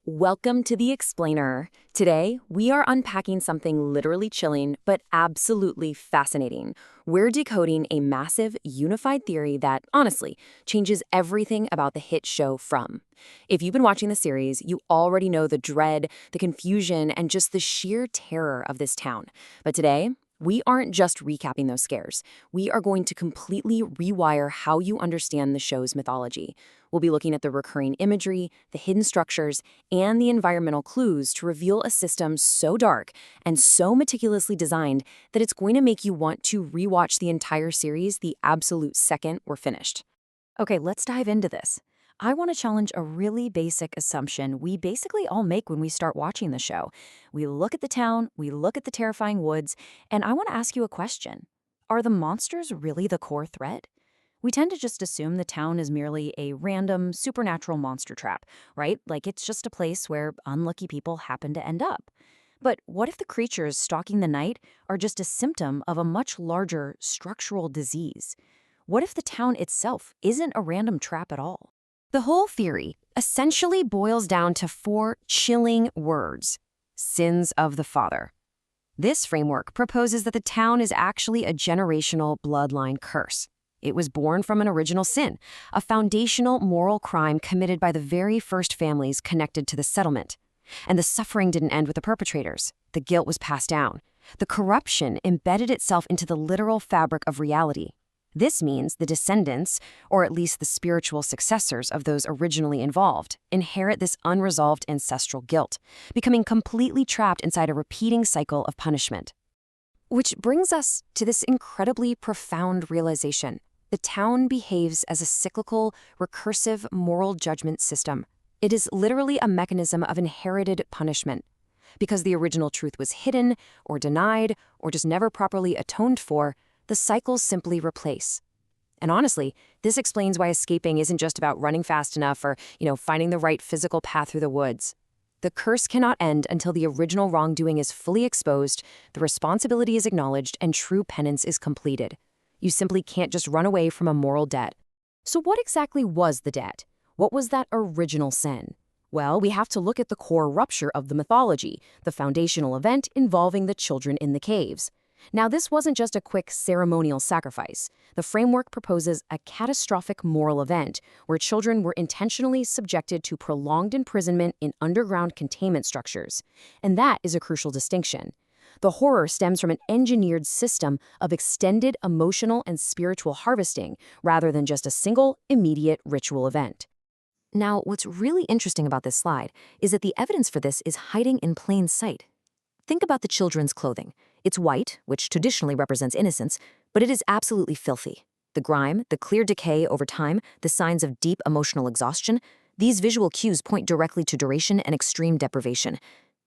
Welcome to The Explainer. Today, we are unpacking something literally chilling, but absolutely fascinating. We're decoding a massive, unified theory that, honestly, changes everything about the hit show From. If you've been watching the series, you already know the dread, the confusion, and just the sheer terror of this town. But today, we aren't just recapping those scares. We are going to completely rewire how you understand the show's mythology. We'll be looking at the recurring imagery, the hidden structures, and the environmental clues to reveal a system so dark and so meticulously designed that it's going to make you want to rewatch the entire series the absolute second we're finished. Okay, let's dive into this. I want to challenge a really basic assumption we basically all make when we start watching the show. We look at the town, we look at the terrifying woods, and I want to ask you a question. Are the monsters really the core threat? We tend to just assume the town is merely a random, supernatural monster trap, right? Like it's just a place where unlucky people happen to end up. But what if the creatures stalking the night are just a symptom of a much larger structural disease? What if the town itself isn't a random trap at all? The whole theory essentially boils down to four chilling words: sins of the father. This framework proposes that the town is actually a generational bloodline curse. It was born from an original sin, a foundational moral crime committed by the very first families connected to the settlement. And the suffering didn't end with the perpetrators. The guilt was passed down. The corruption embedded itself into the literal fabric of reality. This means the descendants, or at least the spiritual successors of those originally involved, inherit this unresolved ancestral guilt, becoming completely trapped inside a repeating cycle of punishment. Which brings us to this incredibly profound realization. The town behaves as a cyclical, recursive moral judgment system. It is literally a mechanism of inherited punishment. Because the original truth was hidden, or denied, or just never properly atoned for, the cycles simply replace. And honestly, this explains why escaping isn't just about running fast enough or, finding the right physical path through the woods. The curse cannot end until the original wrongdoing is fully exposed, the responsibility is acknowledged, and true penance is completed. You simply can't just run away from a moral debt. So what exactly was the debt? What was that original sin? Well, we have to look at the core rupture of the mythology, the foundational event involving the children in the caves. Now, this wasn't just a quick ceremonial sacrifice. The framework proposes a catastrophic moral event where children were intentionally subjected to prolonged imprisonment in underground containment structures. And that is a crucial distinction. The horror stems from an engineered system of extended emotional and spiritual harvesting rather than just a single, immediate ritual event. Now, what's really interesting about this slide is that the evidence for this is hiding in plain sight. Think about the children's clothing. It's white, which traditionally represents innocence, but it is absolutely filthy. The grime, the clear decay over time, the signs of deep emotional exhaustion, these visual cues point directly to duration and extreme deprivation.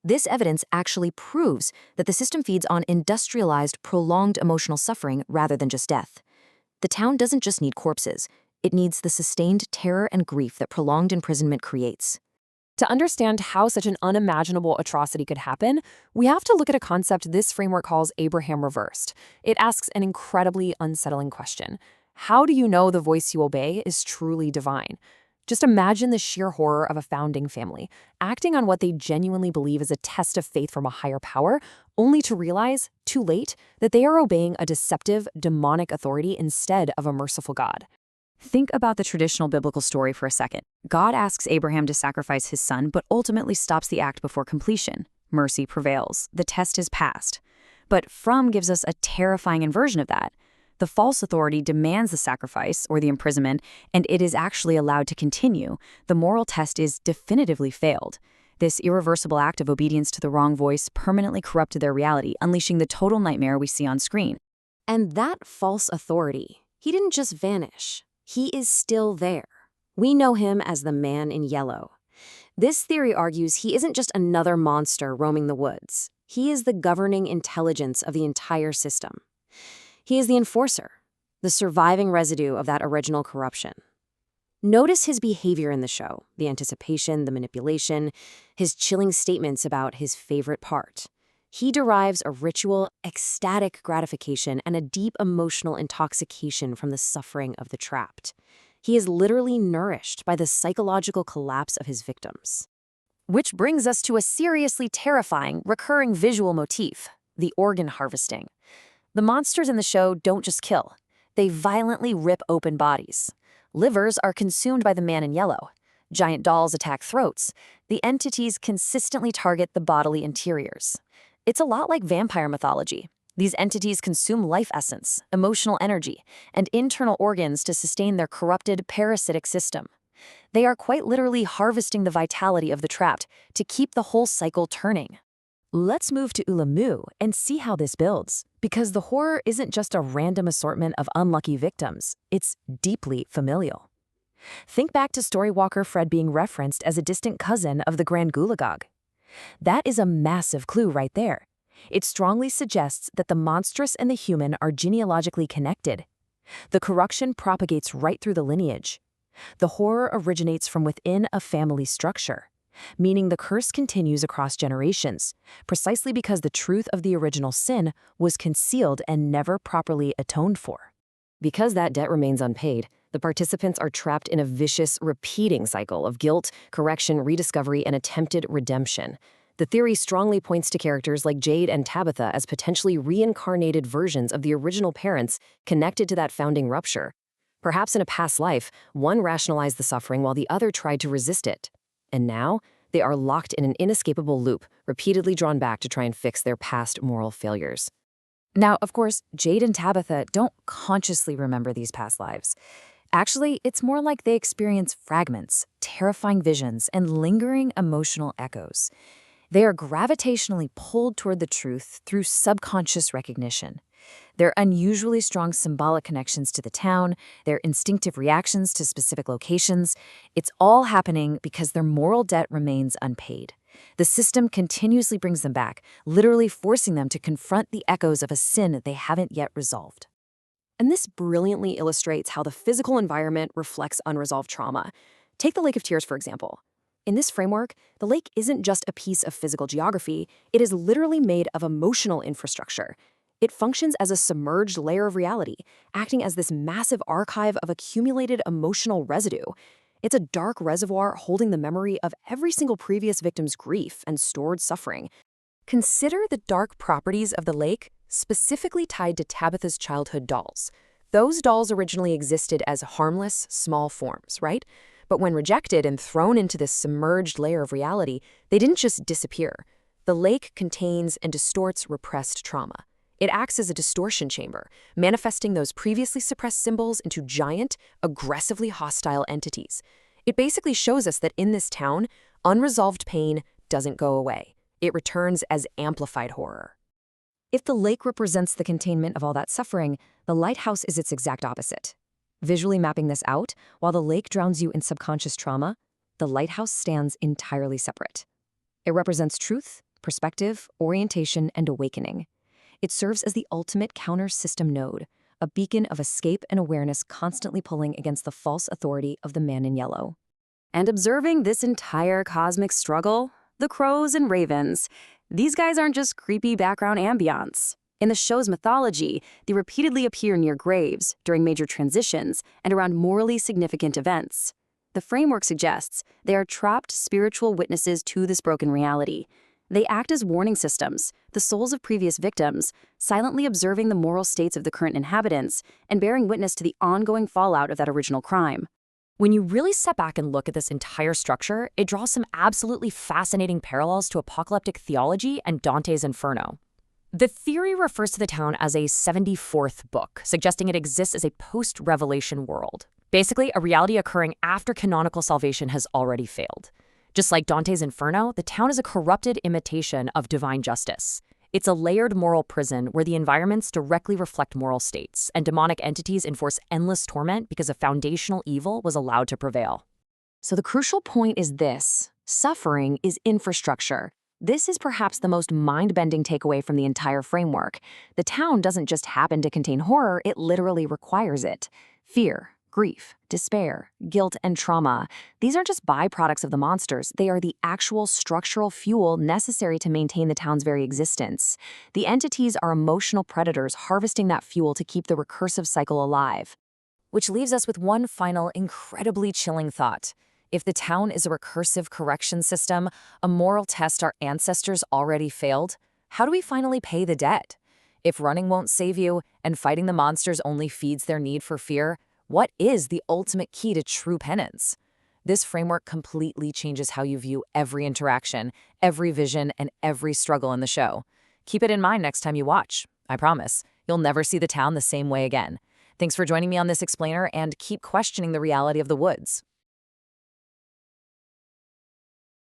This evidence actually proves that the system feeds on industrialized, prolonged emotional suffering rather than just death. The town doesn't just need corpses. It needs the sustained terror and grief that prolonged imprisonment creates. To understand how such an unimaginable atrocity could happen, we have to look at a concept this framework calls Abraham reversed. It asks an incredibly unsettling question. How do you know the voice you obey is truly divine? Just imagine the sheer horror of a founding family, acting on what they genuinely believe is a test of faith from a higher power, only to realize, too late, that they are obeying a deceptive, demonic authority instead of a merciful God. Think about the traditional biblical story for a second. God asks Abraham to sacrifice his son, but ultimately stops the act before completion. Mercy prevails. The test is passed. But From gives us a terrifying inversion of that. The false authority demands the sacrifice, or the imprisonment, and it is actually allowed to continue. The moral test is definitively failed. This irreversible act of obedience to the wrong voice permanently corrupted their reality, unleashing the total nightmare we see on screen. And that false authority, he didn't just vanish. He is still there. We know him as the man in yellow. This theory argues he isn't just another monster roaming the woods. He is the governing intelligence of the entire system. He is the enforcer, the surviving residue of that original corruption. Notice his behavior in the show, the anticipation, the manipulation, his chilling statements about his favorite part. He derives a ritual, ecstatic gratification and a deep emotional intoxication from the suffering of the trapped. He is literally nourished by the psychological collapse of his victims. Which brings us to a seriously terrifying, recurring visual motif, the organ harvesting. The monsters in the show don't just kill. They violently rip open bodies. Livers are consumed by the man in yellow. Giant dolls attack throats. The entities consistently target the bodily interiors. It's a lot like vampire mythology. These entities consume life essence, emotional energy, and internal organs to sustain their corrupted parasitic system. They are quite literally harvesting the vitality of the trapped to keep the whole cycle turning. Let's move to Ulamu and see how this builds, because the horror isn't just a random assortment of unlucky victims, it's deeply familial. Think back to Storywalker Fred being referenced as a distant cousin of the Grand Gulagog. That is a massive clue right there. It strongly suggests that the monstrous and the human are genealogically connected. The corruption propagates right through the lineage. The horror originates from within a family structure, meaning the curse continues across generations, precisely because the truth of the original sin was concealed and never properly atoned for. Because that debt remains unpaid, the participants are trapped in a vicious, repeating cycle of guilt, correction, rediscovery, and attempted redemption. The theory strongly points to characters like Jade and Tabitha as potentially reincarnated versions of the original parents connected to that founding rupture. Perhaps in a past life, one rationalized the suffering while the other tried to resist it. And now, they are locked in an inescapable loop, repeatedly drawn back to try and fix their past moral failures. Now, of course, Jade and Tabitha don't consciously remember these past lives. Actually, it's more like they experience fragments, terrifying visions, and lingering emotional echoes. They are gravitationally pulled toward the truth through subconscious recognition. Their unusually strong symbolic connections to the town, their instinctive reactions to specific locations, it's all happening because their moral debt remains unpaid. The system continuously brings them back, literally forcing them to confront the echoes of a sin they haven't yet resolved. And this brilliantly illustrates how the physical environment reflects unresolved trauma. Take the Lake of Tears, for example. In this framework, the lake isn't just a piece of physical geography, it is literally made of emotional infrastructure. It functions as a submerged layer of reality, acting as this massive archive of accumulated emotional residue. It's a dark reservoir holding the memory of every single previous victim's grief and stored suffering. Consider the dark properties of the lake, specifically tied to Tabitha's childhood dolls. Those dolls originally existed as harmless, small forms, right? But when rejected and thrown into this submerged layer of reality, they didn't just disappear. The lake contains and distorts repressed trauma. It acts as a distortion chamber, manifesting those previously suppressed symbols into giant, aggressively hostile entities. It basically shows us that in this town, unresolved pain doesn't go away. It returns as amplified horror. If the lake represents the containment of all that suffering, the lighthouse is its exact opposite. Visually mapping this out, while the lake drowns you in subconscious trauma, the lighthouse stands entirely separate. It represents truth, perspective, orientation, and awakening. It serves as the ultimate counter-system node, a beacon of escape and awareness constantly pulling against the false authority of the man in yellow. And observing this entire cosmic struggle, the crows and ravens, these guys aren't just creepy background ambience. In the show's mythology, they repeatedly appear near graves, during major transitions, and around morally significant events. The framework suggests they are trapped spiritual witnesses to this broken reality. They act as warning systems, the souls of previous victims, silently observing the moral states of the current inhabitants and bearing witness to the ongoing fallout of that original crime. When you really step back and look at this entire structure, it draws some absolutely fascinating parallels to apocalyptic theology and Dante's Inferno. The theory refers to the town as a 74th book, suggesting it exists as a post-revelation world. Basically, a reality occurring after canonical salvation has already failed. Just like Dante's Inferno, the town is a corrupted imitation of divine justice. It's a layered moral prison where the environments directly reflect moral states, and demonic entities enforce endless torment because a foundational evil was allowed to prevail. So the crucial point is this: suffering is infrastructure. This is perhaps the most mind-bending takeaway from the entire framework. The town doesn't just happen to contain horror, it literally requires it. Fear, grief, despair, guilt, and trauma. These aren't just byproducts of the monsters, they are the actual structural fuel necessary to maintain the town's very existence. The entities are emotional predators harvesting that fuel to keep the recursive cycle alive. Which leaves us with one final, incredibly chilling thought. If the town is a recursive correction system, a moral test our ancestors already failed, how do we finally pay the debt? If running won't save you and fighting the monsters only feeds their need for fear, what is the ultimate key to true penance? This framework completely changes how you view every interaction, every vision, and every struggle in the show. Keep it in mind next time you watch. I promise, you'll never see the town the same way again. Thanks for joining me on this explainer, and keep questioning the reality of the woods.